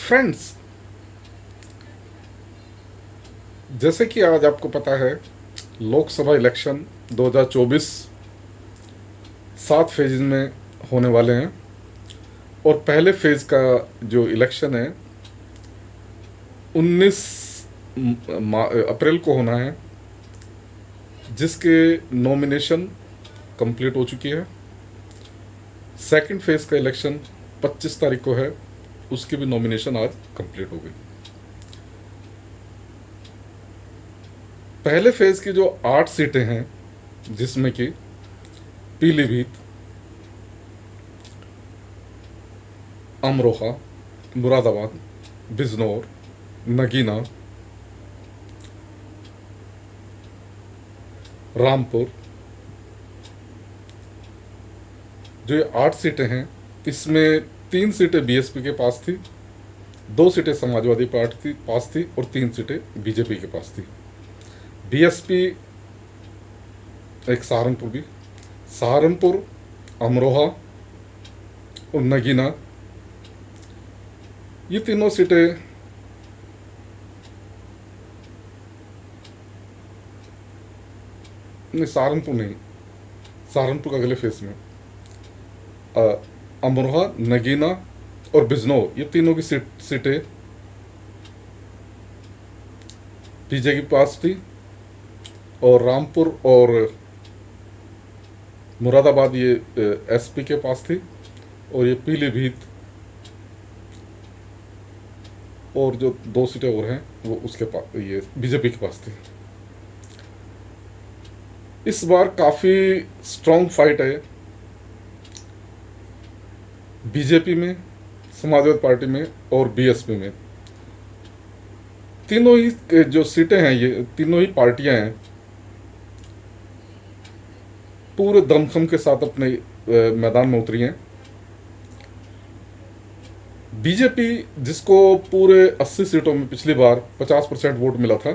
Friends, जैसे कि आज आपको पता है लोकसभा इलेक्शन 2024 7 फेज में होने वाले हैं। और पहले फेज का जो इलेक्शन है 19 अप्रैल को होना है, जिसके नॉमिनेशन कंप्लीट हो चुकी है। सेकंड फेज का इलेक्शन 25 तारीख को है, उसकी भी नॉमिनेशन आज कंप्लीट हो गई। पहले फेज की जो 8 सीटें हैं, जिसमें कि पीलीभीत, अमरोहा, मुरादाबाद, बिजनौर, नगीना, रामपुर, जो ये 8 सीटें हैं, इसमें 3 सीटें बीएसपी के पास थी, 2 सीटें समाजवादी पार्टी के पास थी और 3 सीटें बीजेपी के पास थी। बीएसपी एक सहारनपुर, अमरोहा और नगीना, ये तीनों सीटें नहीं, सहारनपुर का अगले फेज में अमरोहा, नगीना और बिजनौर, ये तीनों की सीटें बीजेपी के पास थी। और रामपुर और मुरादाबाद ये एसपी के पास थी। और ये पीलीभीत और जो 2 सीटें और हैं वो उसके पास, ये बीजेपी के पास थी। इस बार काफ़ी स्ट्रॉन्ग फाइट है बीजेपी में, समाजवादी पार्टी में और बीएसपी में। तीनों ही जो सीटें हैं, ये तीनों ही पार्टियां हैं, पूरे दमखम के साथ अपने मैदान में उतरी हैं। बीजेपी, जिसको पूरे 80 सीटों में पिछली बार 50% वोट मिला था,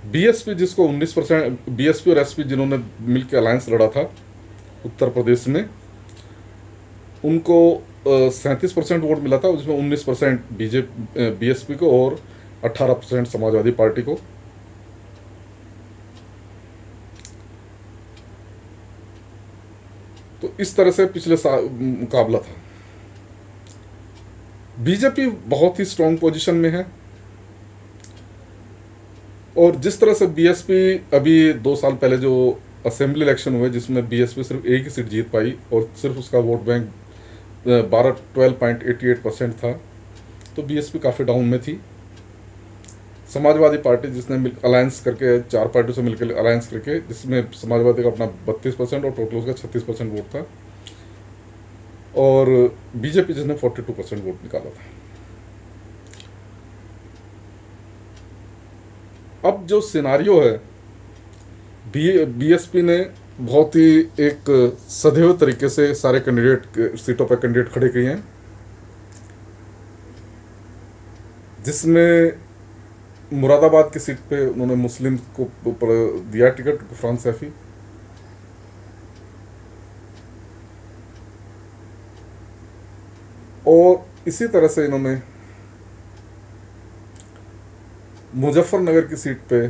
बीएसपी जिसको 19%, बीएसपी और एसपी जिन्होंने मिलकर अलायंस लड़ा था उत्तर प्रदेश में, उनको 37% वोट मिला था, जिसमें 19% बीएसपी को और 18% समाजवादी पार्टी को। तो इस तरह से पिछले मुकाबला था। बीजेपी बहुत ही स्ट्रांग पोजीशन में है। और जिस तरह से बीएसपी अभी 2 साल पहले जो असेंबली इलेक्शन हुए, जिसमें बीएसपी सिर्फ एक ही सीट जीत पाई और सिर्फ उसका वोट बैंक 12.88% था, तो बीएसपी काफ़ी डाउन में थी। समाजवादी पार्टी, जिसने अलायंस करके 4 पार्टियों से मिलकर अलायंस करके, जिसमें समाजवादी का अपना 32% और टोटल उसका 36% वोट था, और बीजेपी जिसने 42% वोट निकाला था। अब जो सिनारियो है, बीएसपी ने बहुत ही एक सदैव तरीके से सारे कैंडिडेट सीटों पर कैंडिडेट खड़े किए हैं, जिसमें मुरादाबाद की सीट पे उन्होंने मुस्लिम को दिया टिकट, गुफरान सैफी। और इसी तरह से इन्होंने मुजफ्फरनगर की सीट पे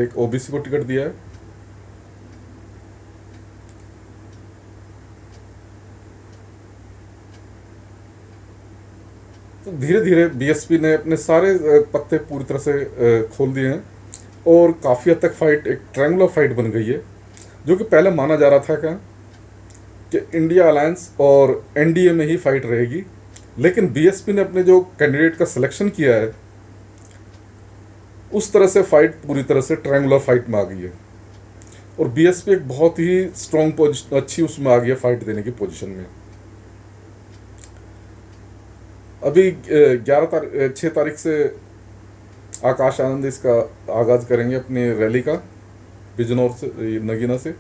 एक ओबीसी को टिकट दिया है। तो धीरे धीरे बीएसपी ने अपने सारे पत्ते पूरी तरह से खोल दिए हैं और काफ़ी हद तक फाइट एक ट्रायंगुलर फाइट बन गई है, जो कि पहले माना जा रहा था कि इंडिया अलायंस और एनडीए में ही फाइट रहेगी। लेकिन बीएसपी ने अपने जो कैंडिडेट का सिलेक्शन किया है, उस तरह से फाइट पूरी तरह से ट्रायंगुलर फाइट में आ गई है और बीएसपी एक बहुत ही स्ट्रॉन्ग पोजीशन, अच्छी उसमें आ गई है फाइट देने की पोजीशन में। अभी 6 तारीख से आकाश आनंद इसका आगाज़ करेंगे अपनी रैली का, बिजनौर से, नगीना से।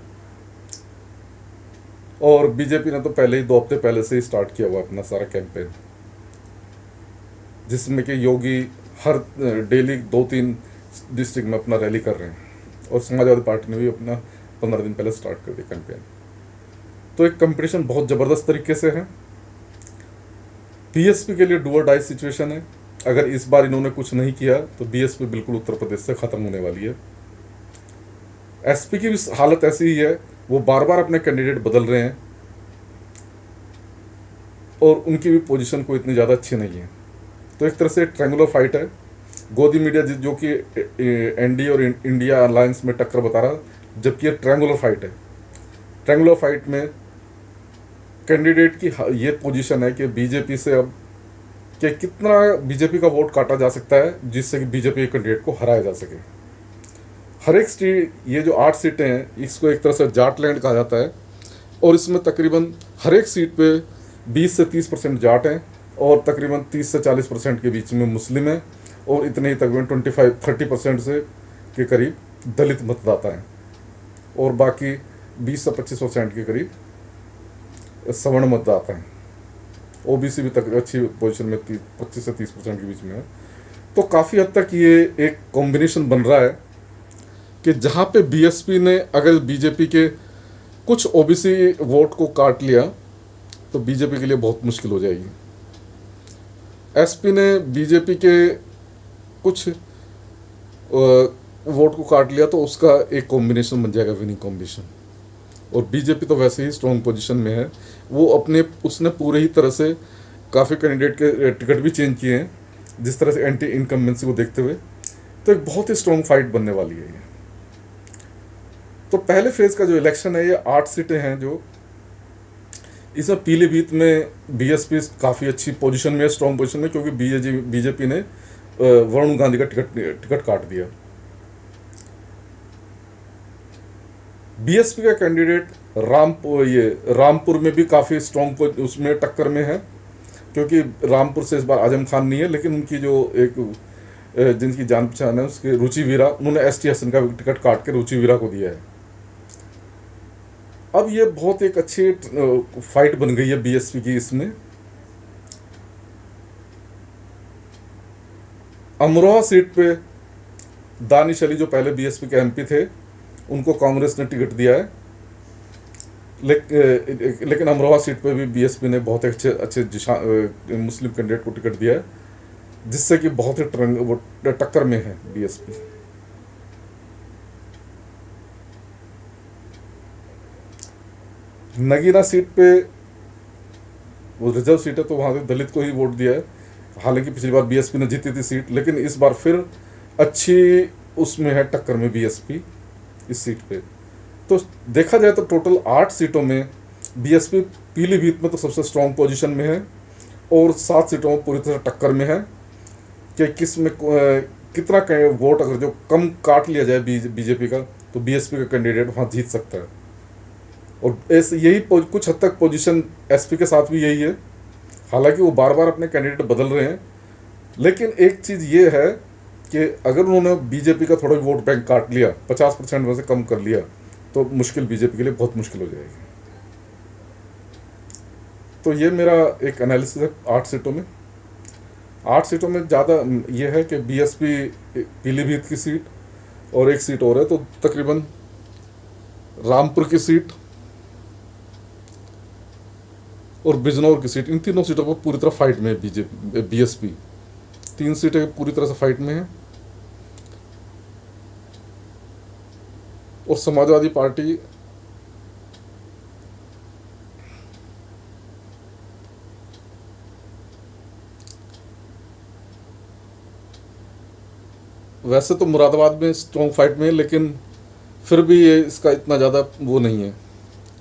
और बीजेपी ने तो पहले ही 2 हफ्ते पहले से ही स्टार्ट किया हुआ अपना सारा कैंपेन, जिसमें कि योगी हर डेली 2-3 डिस्ट्रिक्ट में अपना रैली कर रहे हैं, और समाजवादी पार्टी ने भी अपना 15 दिन पहले स्टार्ट कर दिया कैंपेन। तो एक कंपटीशन बहुत ज़बरदस्त तरीके से है। बीएसपी के लिए डू और डाई सिचुएशन है। अगर इस बार इन्होंने कुछ नहीं किया तो बीएसपी बिल्कुल उत्तर प्रदेश से ख़त्म होने वाली है। एसपी की भी हालत ऐसी ही है, वो बार बार अपने कैंडिडेट बदल रहे हैं और उनकी भी पोजीशन कोई इतनी ज़्यादा अच्छी नहीं है। तो एक तरह से ट्रायंगुलर फाइट है। गोदी मीडिया जो कि एनडीए और इंडिया अलायंस में टक्कर बता रहा, जबकि ये ट्रायंगुलर फाइट है। ट्रायंगुलर फाइट में कैंडिडेट की ये पोजीशन है कि बीजेपी से अब कि कितना बीजेपी का वोट काटा जा सकता है जिससे कि बीजेपी के कैंडिडेट को हराया जा सके। हर एक सीट, ये जो 8 सीटें हैं, इसको एक तरह से जाट लैंड कहा जाता है और इसमें तकरीबन हर एक सीट पे 20 से 30% जाट हैं और तकरीबन 30 से 40% के बीच में मुस्लिम हैं और इतने ही तकरीबन 25-30% से के करीब दलित मतदाता हैं और बाकी 20 से 25% के करीब सवर्ण मतदाता हैं। ओबीसी भी तक अच्छी पोजीशन में 25 से 30% के बीच में है। तो काफ़ी हद तक ये एक कॉम्बिनेशन बन रहा है कि जहाँ पे बीएसपी ने अगर बीजेपी के कुछ ओबीसी वोट को काट लिया तो बीजेपी के लिए बहुत मुश्किल हो जाएगी। एसपी ने बीजेपी के कुछ वोट को काट लिया तो उसका एक कॉम्बिनेशन बन जाएगा, विनिंग कॉम्बिनेशन। और बीजेपी तो वैसे ही स्ट्रॉन्ग पोजीशन में है, वो उसने पूरे ही तरह से काफ़ी कैंडिडेट के टिकट भी चेंज किए हैं जिस तरह से एंटी इनकम्बेंसी को देखते हुए। तो एक बहुत ही स्ट्रॉन्ग फाइट बनने वाली है ये। तो पहले फेज का जो इलेक्शन है, ये 8 सीटें हैं जो इसमें पीलीभीत में बीएसपी काफ़ी अच्छी पोजीशन में है, स्ट्रॉन्ग पोजीशन में, क्योंकि बीजेपी ने वरुण गांधी का टिकट काट दिया। बीएसपी का कैंडिडेट रामपुर में भी काफ़ी स्ट्रॉन्ग उसमें टक्कर में है, क्योंकि रामपुर से इस बार आजम खान नहीं है, लेकिन उनकी जो एक जिनकी जान पहचान है उसके रुचि वीरा, उन्होंने एसटी हसन का टिकट काट के रुचि वीरा को दिया है। अब ये बहुत एक अच्छी फाइट बन गई है बीएसपी की। इसमें अमरोहा सीट पे दानिश अली जो पहले बीएसपी के एमपी थे, उनको कांग्रेस ने टिकट दिया है, लेकिन अमरोहा सीट पे भी बीएसपी ने बहुत अच्छे मुस्लिम कैंडिडेट को टिकट दिया है, जिससे कि बहुत ही टक्कर में है बीएसपी। नगीना सीट पे वो रिजर्व सीट है तो वहाँ से दलित को ही वोट दिया है। हालांकि पिछली बार बीएसपी ने जीती थी सीट, लेकिन इस बार फिर अच्छी उसमें है टक्कर में बीएसपी इस सीट पे। तो देखा जाए तो टोटल 8 सीटों में बीएसपी पीलीभीत में तो सबसे स्ट्रॉन्ग पोजीशन में है और 7 सीटों में पूरी तरह टक्कर में है कि किस में कितना वोट अगर जो कम काट लिया जाए बीजेपी का तो बीएसपी का कैंडिडेट वहाँ जीत सकता है। और ऐसे यही कुछ हद तक पोजीशन एसपी के साथ भी यही है। हालांकि वो बार बार अपने कैंडिडेट बदल रहे हैं, लेकिन एक चीज़ ये है कि अगर उन्होंने बीजेपी का थोड़ा वोट बैंक काट लिया, 50% में से कम कर लिया, तो मुश्किल बीजेपी के लिए बहुत मुश्किल हो जाएगी। तो ये मेरा एक एनालिसिस है 8 सीटों में। 8 सीटों में ज़्यादा ये है कि बीएसपी पीलीभीत की सीट और एक सीट और है, तो तकरीबन रामपुर की सीट और बिजनौर की सीट, इन तीनों सीटों पर पूरी तरह फाइट में है बीएसपी। 3 सीटें पूरी तरह से फाइट में हैं और समाजवादी पार्टी वैसे तो मुरादाबाद में स्ट्रॉन्ग फाइट में है, लेकिन फिर भी ये इसका इतना ज़्यादा वो नहीं है।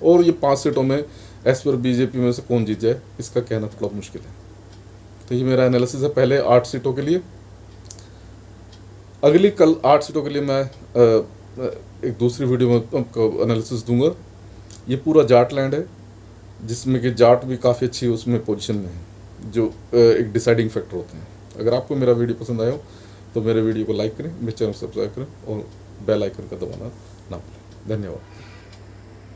और ये 5 सीटों में एसपी और बीजेपी में से कौन जीत जाए इसका कहना थोड़ा मुश्किल है। तो ये मेरा एनालिसिस है पहले 8 सीटों के लिए। अगली कल 8 सीटों के लिए मैं एक दूसरी वीडियो में एनालिसिस दूंगा। ये पूरा जाट लैंड है, जिसमें कि जाट भी काफ़ी अच्छी उसमें पोजीशन में है, जो एक डिसाइडिंग फैक्टर होते हैं। अगर आपको मेरा वीडियो पसंद आया हो तो मेरे वीडियो को लाइक करें, मेरे चैनल को सब्सक्राइब करें और बेल आइकन का दबाना ना भूलें। धन्यवाद।